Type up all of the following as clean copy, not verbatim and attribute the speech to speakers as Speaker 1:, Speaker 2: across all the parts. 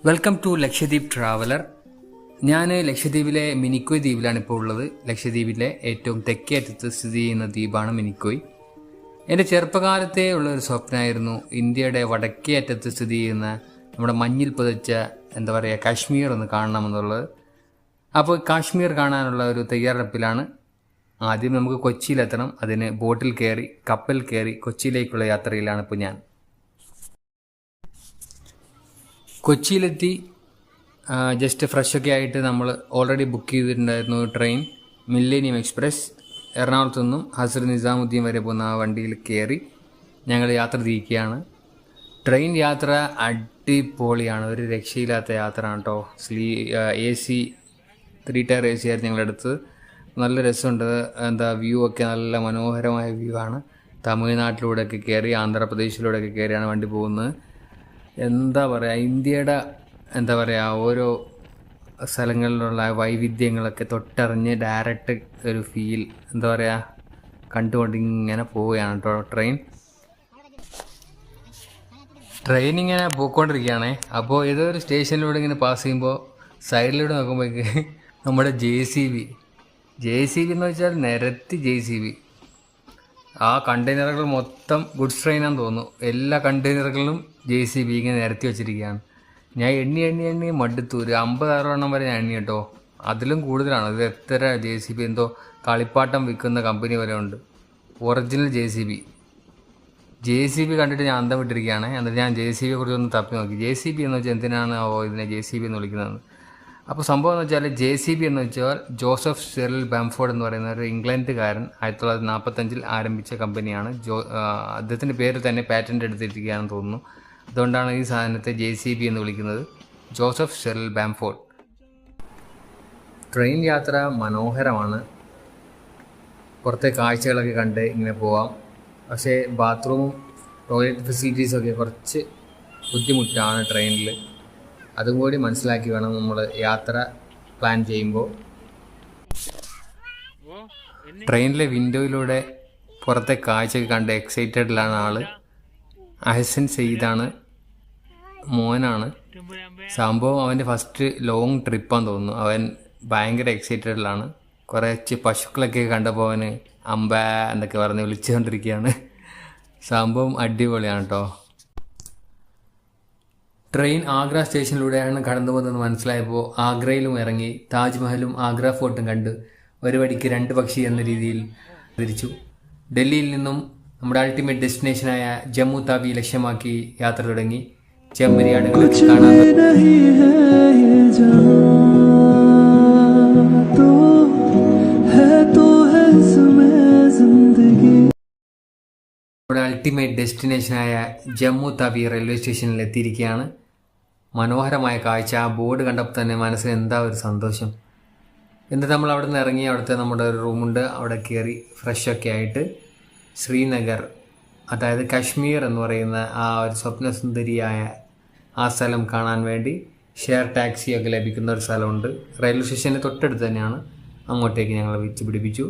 Speaker 1: Welcome to Lakshadweep traveller. ഞാൻ ലക്ഷദ്വീപിലെ മിനിക്കോയ് ദ്വീപിലാണ് ഇപ്പോൾ ഉള്ളത്. ലക്ഷദ്വീപിലെ ഏറ്റവും തെക്കേ അറ്റത്ത് സ്ഥിതി ചെയ്യുന്ന ദ്വീപാണ് മിനിക്കോയ്. എൻ്റെ ചെറുപ്പകാലത്തേ ഉള്ളൊരു സ്വപ്നമായിരുന്നു ഇന്ത്യയുടെ വടക്കേ അറ്റത്ത് സ്ഥിതി ചെയ്യുന്ന നമ്മുടെ മഞ്ഞിൽ പുതച്ച കാശ്മീർ ഒന്ന് കാണണമെന്നുള്ളത്. അപ്പോൾ കാശ്മീർ കാണാനുള്ള ഒരു തയ്യാറെടുപ്പിലാണ്. ആദ്യം നമുക്ക് കൊച്ചിയിലെത്തണം. അതിന് ബോട്ടിൽ കയറി കപ്പൽ കയറി കൊച്ചിയിലേക്കുള്ള യാത്രയിലാണ് ഇപ്പോൾ ഞാൻ. കൊച്ചിയിലെത്തി ജസ്റ്റ് ഫ്രഷൊക്കെ ആയിട്ട് നമ്മൾ ഓൾറെഡി ബുക്ക് ചെയ്തിട്ടുണ്ടായിരുന്നു ട്രെയിൻ മില്ലേനിയം എക്സ്പ്രസ്. എറണാകുളത്തു നിന്നും ഹസ്രത്ത് നിസാമുദ്ദീൻ വരെ പോകുന്ന ആ വണ്ടിയിൽ കയറി ഞങ്ങൾ യാത്ര തിരിക്കുകയാണ്. ട്രെയിൻ യാത്ര അടിപൊളിയാണ്, ഒരു രക്ഷയില്ലാത്ത യാത്ര ആണ് കേട്ടോ. AC 3 ടയർ AC ആയിരുന്നു ഞങ്ങളെടുത്ത്. നല്ല രസമുണ്ട്. വ്യൂ ഒക്കെ നല്ല മനോഹരമായ വ്യൂ ആണ്. തമിഴ്നാട്ടിലൂടെയൊക്കെ കയറി ആന്ധ്രാപ്രദേശിലൂടെയൊക്കെ കയറിയാണ് വണ്ടി പോകുന്നത്. ഇന്ത്യയുടെ ഓരോ സ്ഥലങ്ങളിലുള്ള വൈവിധ്യങ്ങളൊക്കെ തൊട്ടറിഞ്ഞ് ഡയറക്റ്റ് ഒരു ഫീൽ കണ്ടുകൊണ്ട് ഇങ്ങനെ പോവുകയാണ് കേട്ടോ. ട്രെയിൻ ഇങ്ങനെ പോയിക്കൊണ്ടിരിക്കുകയാണേ. അപ്പോൾ ഏതോ ഒരു സ്റ്റേഷനിലൂടെ ഇങ്ങനെ പാസ് ചെയ്യുമ്പോൾ സൈഡിലൂടെ നോക്കുമ്പോഴേക്ക് നമ്മുടെ JCB എന്ന് വെച്ചാൽ നിരത്തി JCB. ആ കണ്ടെയ്നറുകൾ മൊത്തം ഗുഡ്സ് ട്രെയിനാന്ന് തോന്നുന്നു. എല്ലാ കണ്ടെയ്നറുകളിലും JCB ഇങ്ങനെ നിരത്തി വെച്ചിരിക്കുകയാണ്. ഞാൻ എണ്ണി മടുത്തു. ഒരു 50-60 വരെ ഞാൻ എണ്ണി കേട്ടോ. അതിലും കൂടുതലാണ്. ഇത് എത്ര JCB, എന്തോ കളിപ്പാട്ടം വിൽക്കുന്ന കമ്പനി വരെ ഉണ്ട്. ഒറിജിനൽ JCB കണ്ടിട്ട് ഞാൻ അന്തം വിട്ടിരിക്കുകയാണ്. എന്നിട്ട് ഞാൻ JCBയെ കുറിച്ചൊന്ന് തപ്പി നോക്കി. JCB എന്ന് വെച്ചാൽ എന്തിനാണ് ഇതിനെ JCB എന്ന് വിളിക്കുന്നത്. അപ്പോൾ സംഭവം എന്ന് വെച്ചാൽ JCB എന്ന് വെച്ചാൽ ജോസഫ് സിറിൽ ബാംഫോർഡ് എന്ന് പറയുന്ന ഒരു ഇംഗ്ലണ്ടുകാരൻ 1945 ആരംഭിച്ച കമ്പനിയാണ്. അദ്ദേഹത്തിൻ്റെ പേര് തന്നെ പാറ്റൻ്റ് എടുത്തിരിക്കുകയാണെന്ന് തോന്നുന്നു. അതുകൊണ്ടാണ് ഈ സാധനത്തെ JCB എന്ന് വിളിക്കുന്നത്, ജോസഫ് സിറിൽ ബാംഫോർഡ്. ട്രെയിൻ യാത്ര മനോഹരമാണ്. പുറത്തെ കാഴ്ചകളൊക്കെ കണ്ട് ഇങ്ങനെ പോവാം. പക്ഷേ ബാത്റൂമും ടോയ്ലറ്റ് ഫെസിലിറ്റീസൊക്കെ കുറച്ച് ബുദ്ധിമുട്ടാണ് ട്രെയിനിൽ. അതും കൂടി മനസ്സിലാക്കി വേണം നമ്മൾ യാത്ര പ്ലാൻ ചെയ്യുമ്പോൾ. ട്രെയിനിലെ വിൻഡോയിലൂടെ പുറത്തെ കാഴ്ചയൊക്കെ കണ്ട് എക്സൈറ്റഡിലാണ് ആള്. അഹസൻ സെയ്ദാണ്, മോനാണ്. സംഭവം അവൻ്റെ ഫസ്റ്റ് ലോങ് ട്രിപ്പാന്ന് തോന്നുന്നു. അവൻ ഭയങ്കര എക്സൈറ്റഡിലാണ്. കുറച്ച് പശുക്കളൊക്കെ കണ്ടപ്പോൾ അവന് അമ്പ എന്നൊക്കെ പറഞ്ഞ് വിളിച്ചുകൊണ്ടിരിക്കുകയാണ്. സംഭവം അടിപൊളിയാണ് കേട്ടോ. ട്രെയിൻ ആഗ്ര സ്റ്റേഷനിലൂടെയാണ് കടന്നു പോകുന്നതെന്ന് മനസ്സിലായപ്പോൾ ആഗ്രയിലും ഇറങ്ങി താജ്മഹലും ആഗ്ര ഫോർട്ടും കണ്ട് ഒരു വടിക്ക് 2 പക്ഷി എന്ന രീതിയിൽ തിരിച്ചു. ഡൽഹിയിൽ നിന്നും നമ്മുടെ അൾട്ടിമേറ്റ് ഡെസ്റ്റിനേഷനായ ജമ്മു താവി ലക്ഷ്യമാക്കി യാത്ര തുടങ്ങി. ചെമ്മരിയാടുകളൊക്കെ കാണാൻ നമ്മുടെ അൾട്ടിമേറ്റ് ഡെസ്റ്റിനേഷനായ ജമ്മു താവി റെയിൽവേ സ്റ്റേഷനിൽ എത്തിയിരിക്കുകയാണ്. മനോഹരമായ കാഴ്ച. ആ ബോർഡ് കണ്ടപ്പോൾ തന്നെ മനസ്സിന് എന്താ ഒരു സന്തോഷം. എന്നിട്ട് നമ്മൾ അവിടെ നിന്ന് ഇറങ്ങി അവിടുത്തെ നമ്മുടെ ഒരു റൂമുണ്ട്, അവിടെ കയറി ഫ്രഷൊക്കെ ആയിട്ട് ശ്രീനഗർ, അതായത് കാശ്മീർ എന്ന് പറയുന്ന ആ ഒരു സ്വപ്നസുന്ദരിയായ ആ സ്ഥലം കാണാൻ വേണ്ടി ഷെയർ ടാക്സിയൊക്കെ ലഭിക്കുന്ന ഒരു സ്ഥലമുണ്ട്. റെയിൽവേ സ്റ്റേഷന് തൊട്ടടുത്ത് തന്നെയാണ്. അങ്ങോട്ടേക്ക് ഞങ്ങൾ വെച്ച് പിടിപ്പിച്ചു.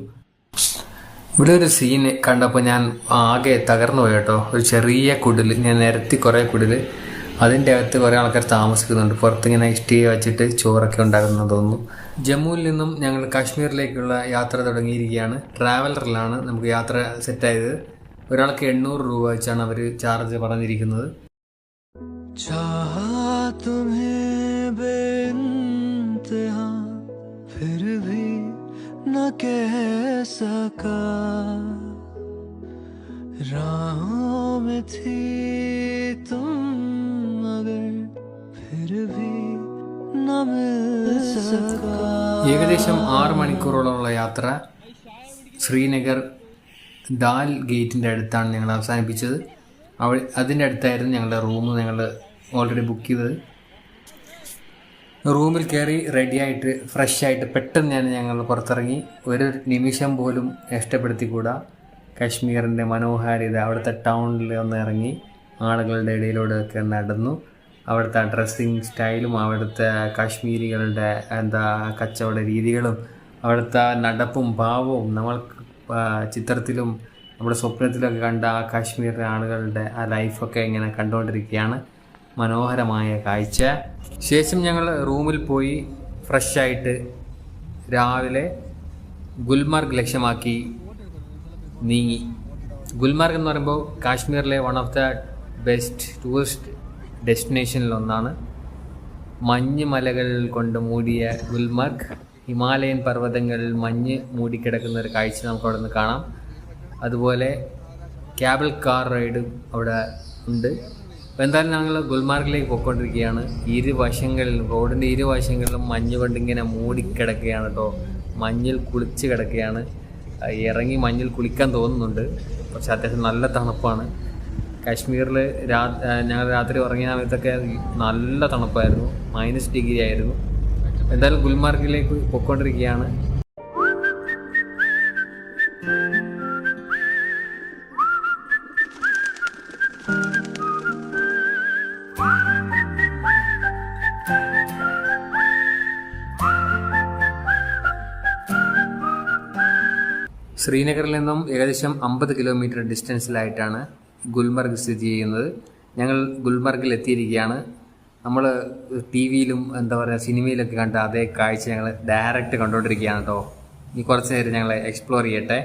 Speaker 1: ഇവിടെ ഒരു സീൻ കണ്ടപ്പോൾ ഞാൻ ആകെ തകർന്നു പോയി കേട്ടോ. ഒരു ചെറിയ കുടിൽ, ഞാൻ നിരത്തി കുറേ കുടിൽ, അതിൻ്റെ അകത്ത് കുറേ ആൾക്കാർ താമസിക്കുന്നുണ്ട്. പുറത്തിങ്ങനെ സ്റ്റേ വെച്ചിട്ട് ചോറൊക്കെ ഉണ്ടാകുന്നു തോന്നുന്നു. ജമ്മുവിൽ നിന്നും ഞങ്ങൾ കാശ്മീരിലേക്കുള്ള യാത്ര തുടങ്ങിയിരിക്കുകയാണ്. ട്രാവലറിലാണ് നമുക്ക് യാത്ര സെറ്റായത്. ഒരാൾക്ക് 800 രൂപ വെച്ചാണ് അവർ ചാർജ് പറഞ്ഞിരിക്കുന്നത്. ഏകദേശം 6 മണിക്കൂറോളമുള്ള യാത്ര ശ്രീനഗർ ദാൽ ഗേറ്റിൻ്റെ അടുത്താണ് ഞങ്ങൾ അവസാനിപ്പിച്ചത്. അതിൻ്റെ അടുത്തായിരുന്നു ഞങ്ങളുടെ റൂം ഞങ്ങൾ ഓൾറെഡി ബുക്ക് ചെയ്തത്. റൂമിൽ കയറി റെഡിയായിട്ട് ഫ്രഷായിട്ട് പെട്ടെന്ന് ഞങ്ങൾ പുറത്തിറങ്ങി. ഒരു നിമിഷം പോലും നഷ്ടപ്പെടുത്തിക്കൂടാ കാശ്മീരിൻ്റെ മനോഹാരിത. അവിടുത്തെ ടൗണിൽ ഒന്ന് ഇറങ്ങി ആളുകളുടെ ഇടയിലൂടെയൊക്കെ നടന്നു. അവിടുത്തെ ഡ്രസ്സിങ് സ്റ്റൈലും അവിടുത്തെ കാശ്മീരികളുടെ കച്ചവട രീതികളും അവിടുത്തെ നടപ്പും ഭാവവും നമ്മൾ ചിത്രത്തിലും നമ്മുടെ സ്വപ്നത്തിലൊക്കെ കണ്ട ആ കാശ്മീരിലെ ആളുകളുടെ ആ ലൈഫൊക്കെ ഇങ്ങനെ കണ്ടുകൊണ്ടിരിക്കുകയാണ്. മനോഹരമായ കാഴ്ച. ശേഷം ഞങ്ങൾ റൂമിൽ പോയി ഫ്രഷായിട്ട് രാവിലെ ഗുൽമാർഗ് ലക്ഷ്യമാക്കി നീങ്ങി. ഗുൽമാർഗ് എന്ന് പറയുമ്പോൾ കാശ്മീരിലെ one of the best tourist ഡെസ്റ്റിനേഷനിലൊന്നാണ്. മഞ്ഞ് മലകൾ കൊണ്ട് മൂടിയ ഗുൽമാർഗ്, ഹിമാലയൻ പർവ്വതങ്ങളിൽ മഞ്ഞ് മൂടിക്കിടക്കുന്ന ഒരു കാഴ്ച നമുക്ക് അവിടെ നിന്ന് കാണാം. അതുപോലെ ക്യാബിൾ കാർ റൈഡും അവിടെ ഉണ്ട്. അപ്പോൾ എന്തായാലും ഞങ്ങൾ ഗുൽമാർഗിലേക്ക് പോയിക്കൊണ്ടിരിക്കുകയാണ്. റോഡിൻ്റെ ഇരുവശങ്ങളിലും മഞ്ഞ് കൊണ്ടിങ്ങനെ മൂടിക്കിടക്കുകയാണ് കേട്ടോ. മഞ്ഞിൽ കുളിച്ച് കിടക്കുകയാണ്. ഇറങ്ങി മഞ്ഞിൽ കുളിക്കാൻ തോന്നുന്നുണ്ട്, പക്ഷെ അത്യാവശ്യം നല്ല തണുപ്പാണ്. കാശ്മീരിൽ ഞങ്ങൾ രാത്രി ഉറങ്ങിയ സമയത്തൊക്കെ നല്ല തണുപ്പായിരുന്നു, -डिग्री ആയിരുന്നു. എന്തായാലും ഗുൽമാർഗിലേക്ക് പോയിക്കൊണ്ടിരിക്കുകയാണ്. ശ്രീനഗറിൽ നിന്നും ഏകദേശം 50 കിലോമീറ്റർ ഡിസ്റ്റൻസിലായിട്ടാണ് ഗുൽമർഗ് സ്ഥിതി ചെയ്യുന്നത്. ഞങ്ങൾ ഗുൽമർഗിൽ എത്തിയിരിക്കുകയാണ്. നമ്മൾ ടി വിയിലും സിനിമയിലൊക്കെ കണ്ട അതേ കാഴ്ച ഞങ്ങൾ ഡയറക്റ്റ് കണ്ടുകൊണ്ടിരിക്കുകയാണ് കേട്ടോ. ഇനി കുറച്ച് നേരം ഞങ്ങൾ എക്സ്പ്ലോർ ചെയ്യട്ടെ.